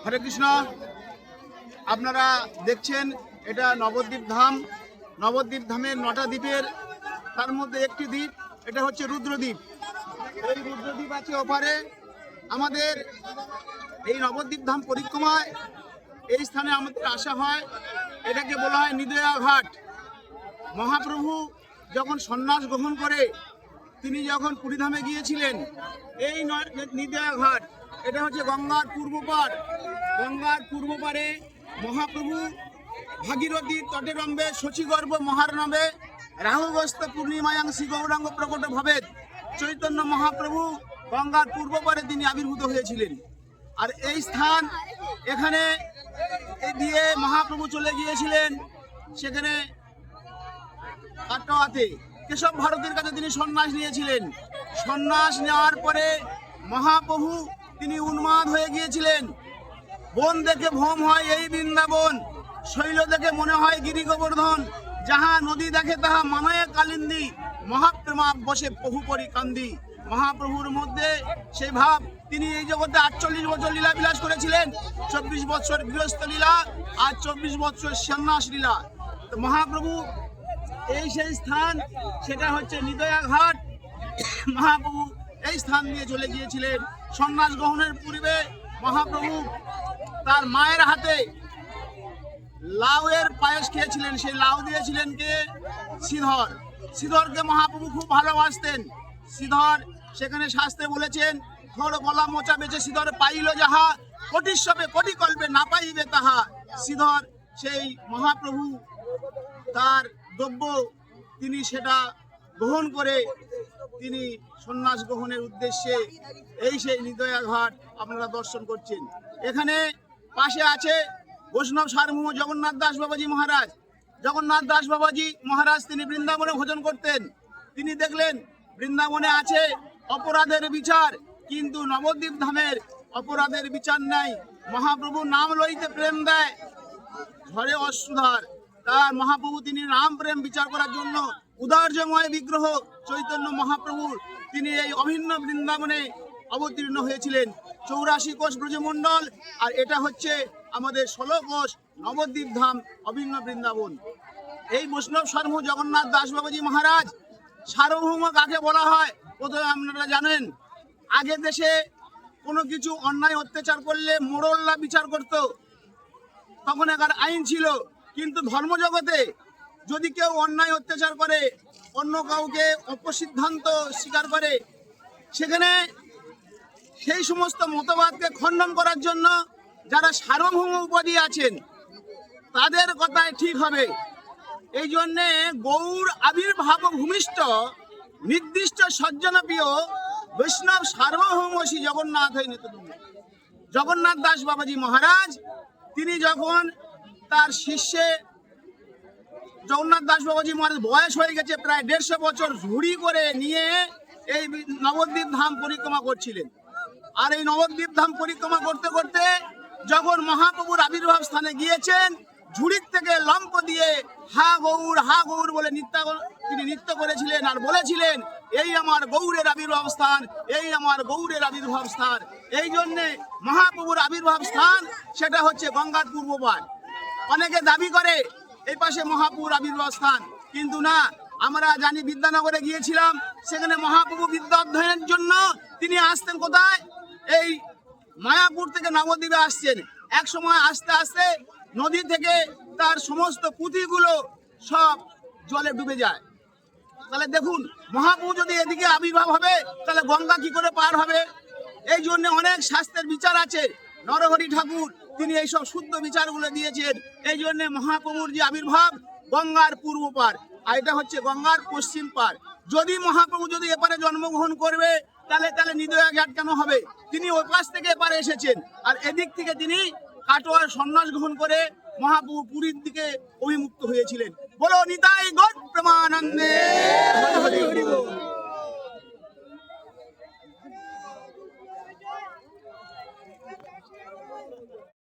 হরে কৃষ্ণ। আপনারা দেখছেন এটা নবদ্বীপ ধাম। নবদ্বীপ ধামের 9টা দ্বীপের তার মধ্যে একটি দ্বীপ, এটা হচ্ছে রুদ্রদ্বীপ। এই রুদ্রদ্বীপ আছে ওপারে। আমাদের এই নবদ্বীপ ধাম পরিক্রমায় এই স্থানে আমাদের আসা হয়। এটাকে বলা হয় নিদয়া ঘাট। মহাপ্রভু যখন সন্ন্যাস গ্রহণ করে তিনি যখন পুরীধামে গিয়েছিলেন, এই নিদয়া ঘাট এটা হচ্ছে গঙ্গার পূর্ব পার। গঙ্গার পূর্ব পারে মহাপ্রভু ভাগীরথীর তটেরম্বে শচীগর্ভ মহার্ণবে রাহুগ্রস্ত পূর্ণিমায়াং শ্রী গৌরাঙ্গ প্রকট ভবেদ চৈতন্য মহাপ্রভু গঙ্গার পূর্ব পারে তিনি আবির্ভূত হয়েছিলেন। আর এই স্থান এখানে দিয়ে মহাপ্রভু চলে গিয়েছিলেন সেখানে কাটোয়াতে কেশব ভারতের কাছে তিনি সন্ন্যাস নিয়েছিলেন। সন্ন্যাস নেওয়ার পরে মহাপ্রভু তিনি উন্মাদ হয়ে গিয়েছিলেন। বন দেখে ভ্রম হয় এই বৃন্দাবন, শৈল দেখে মনে হয় গিরি গোবর্ধন, যাহা নদী দেখে তাহা মানয়ে কালিন্দী, মহাপ্রেমা বসে প্রভু পরি কান্দি। মহাপ্রভুর মধ্যে সেই ভাব। তিনি এই জগতে 48 বছর লীলা বিলাস করেছিলেন। 24 বছর গৃহস্থ লীলা আর 24 বছর সন্ন্যাস লীলা। তো মহাপ্রভু এই সেই স্থান, সেটা হচ্ছে নিদয়া ঘাট। মহাপ্রভু এই স্থান দিয়ে চলে গিয়েছিলেন। সন্ন্যাস গ্রহণের পূর্বে মহাপ্রভু তার মায়ের হাতে লাউয়ের পায়েস খেয়েছিলেন। সেই লাউ দিয়েছিলেন কে? শ্রীধর। শ্রীধরকে মহাপ্রভু খুব ভালোবাসতেন। শ্রীধর সেখানে শাস্ত্রে বলেছেন, থোড় গলা মোচা বেঁচে শ্রীধর পাইল যাহা, কোটিশ্বরে কোটি কল্পে না পাইবে তাহা। শ্রীধর সেই মহাপ্রভু তার দ্রব্য তিনি সেটা গ্রহণ করে তিনি সন্ন্যাস গ্রহণের উদ্দেশ্যে এই সেই নিদয়া ঘাট আপনারা দর্শন করছেন। এখানে পাশে আছে বৈষ্ণব সার্বভৌম জগন্নাথ দাস বাবাজি মহারাজ। জগন্নাথ দাস বাবাজি মহারাজ তিনি বৃন্দাবনে ভোজন করতেন। তিনি দেখলেন বৃন্দাবনে আছে অপরাধের বিচার, কিন্তু নবদ্বীপ ধামের অপরাধের বিচার নাই। মহাপ্রভু নাম লইতে প্রেম দেয়, ঝরে অশ্রুধার। তার মহাপ্রভু তিনি নাম প্রেম বিচার করার জন্য উদার্যময় বিগ্রহ চৈতন্য মহাপ্রভুর তিনি এই অভিন্ন বৃন্দাবনে অবতীর্ণ হয়েছিলেন। 84 কোষ ব্রজমণ্ডল, আর এটা হচ্ছে আমাদের 16 কোষ নবদ্বীপ ধাম অভিন্ন বৃন্দাবন। এই বৈষ্ণব সার্বভৌম জগন্নাথ দাস বাবাজি মহারাজ সার্বভৌম কাকে বলা হয়? প্রথমে আপনারা জানেন, আগে দেশে কোনো কিছু অন্যায় অত্যাচার করলে মোড়লরা বিচার করত, তখন একার আইন ছিল। কিন্তু ধর্মজগতে যদি কেউ অন্যায় অত্যাচার করে, অন্য কাউকে অপসিদ্ধান্ত স্বীকার করে, সেখানে সেই সমস্ত মতবাদকে খণ্ডন করার জন্য যারা সার্বভৌম উপাধি আছেন তাদের কথাই ঠিক হবে। এই জন্যে গৌর আবির্ভাব ভূমিষ্ঠ নির্দিষ্ট সজ্জনপ্রিয় বৈষ্ণব সার্বভৌম শ্রী জগন্নাথ জগন্নাথ দাস বাবাজি মহারাজ তিনি যখন তার শিষ্যে জগন্নাথ দাস বাবাজি মহারাজ বয়স হয়ে গেছে প্রায় 150 বছর, ঝুড়ি করে নিয়ে এই নবদ্বীপ ধাম পরিক্রমা করছিলেন। আর এই নবদ্বীপ ধাম পরিক্রমা করতে করতে যখন মহাপ্রভুর আবির্ভাব স্থানে গিয়েছেন, ঝুড়ির থেকে লম্প দিয়ে হা গৌর বলে তিনি নৃত্য করেছিলেন আর বলেছিলেন, এই আমার গৌরের আবির্ভাব স্থান, এই আমার গৌরের আবির্ভাব স্থান। এই জন্যে মহাপ্রভুর আবির্ভাব স্থান সেটা হচ্ছে গঙ্গার পূর্ব পার। অনেকে দাবি করে এই পাশে মহাপ্রভুর আবির্ভাব স্থান, কিন্তু না। আমরা জানি বিদ্যানগরে গিয়েছিলাম, সেখানে মহাপ্রভু বিদ্যা অধ্যয়নের জন্য তিনি আসতেন কোথায়? এই মায়াপুর থেকে নবদ্বীপে আসছেন। এক সময় আস্তে আস্তে নদী থেকে তার সমস্ত পুঁথিগুলো সব জলে ডুবে যায়। তাহলে দেখুন, মহাপ্রভু যদি এদিকে আবির্ভাব হবে তাহলে গঙ্গা কি করে পার হবে? এই জন্য অনেক শাস্ত্রের বিচার আছে। নরহরি ঠাকুর তিনি এইসব শুদ্ধ বিচারগুলো দিয়েছেন। এই জন্য মহাপ্রভুর যে আবির্ভাব গঙ্গার পূর্ব পার, আর এটা হচ্ছে গঙ্গার পশ্চিম পার। যদি মহাপ্রভু যদি এপারে জন্মগ্রহণ করবে তাহলে নিদয়া ঘাট কেন হবে? তিনি ওই পাশ থেকে এপারে এসেছেন, আর এদিক থেকে তিনি কাটোয়ার সন্ন্যাস গ্রহণ করে মহাপ্রভু পুরীর দিকে অভিমুক্ত হয়েছিলেন। বলো নিতাই গৌর প্রেমানন্দে।